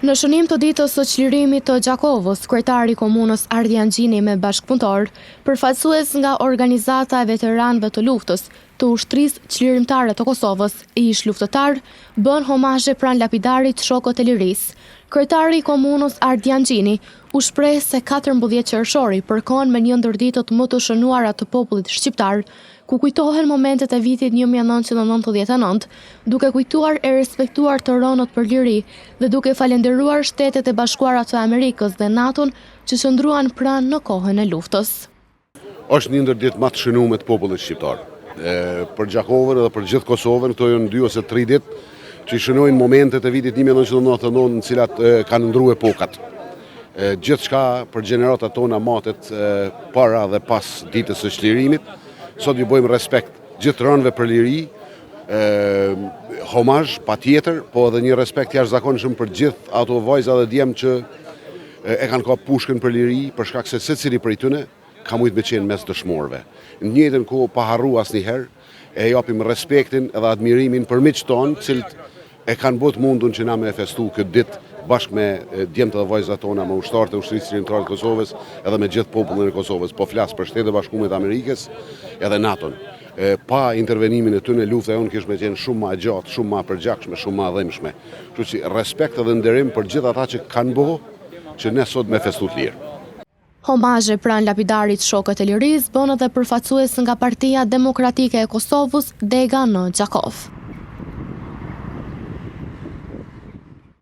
Në shënim të ditës së çlirimit të Gjakovës, kryetari i komunës Ardiangjini me bashkëpunëtor, përfaqësues nga organizata e veteranëve të luftës të ushtrisë çlirimtare të Kosovës, ish luftëtar, bën homazhe pranë lapidarit Shokët e Lirisë. Kryetari i komunës Ardiangjini u shpreh se 14 qershori përkon me një ndër ditët më të shënuara të popullit shqiptar, ku kujtohen momentet e vitit 1999, duke kujtuar e respektuar të rënët për liri dhe duke falenderuar Shtetet e Bashkuara të Amerikës dhe NATO-n që qëndruan pranë në kohën e luftës. Është një ndër ditë më të shënuar të popullit shqiptar. Për Gjakovën dhe për gjithë Kosovën, këto janë 2 ose 3 ditë që shënojnë momentet e vitit 1999 në cilat kanë ndryer epokat. Gjithçka për gjeneratat tona matet para dhe pas ditës së çlirimit. Sot ju bëjmë respekt gjithë rënëve për liri, homazh patjetër, po edhe një respekt jashtëzakonshëm për gjithë ato vajza dhe djem që e kanë ka pushkën për liri, për shkak se secili prej tyre ka mujt me qenë mes dëshmorëve. Në të njëjtën kohë pa harru asnjëherë e japim respektin edhe admirimin për miqtë tonë, cilët e kanë bërë mundun që na me festu këtë ditë bashkë me djemtë dhe vajzat tona, me ushtarët e ushtrisë çlirimtare të Kosovës, edhe me gjithë popullin e Kosovës, po flas për Shtetet e Bashkuara të Amerikës edhe NATO-n. Pa intervenimin e tyre lufta jonë kishte më qenë shumë më e gjatë, shumë më e përgjakshme, shumë më e dhimbshme. Kështu që respekt edhe nderim për gjithë ata që kanë bërë që ne sot me festu të lirë. Homazhe pranë lapidarit Shokët e Lirisë bën edhe përfaqësues nga Partia Demokratike e Kosovës, Dega në Gjakov.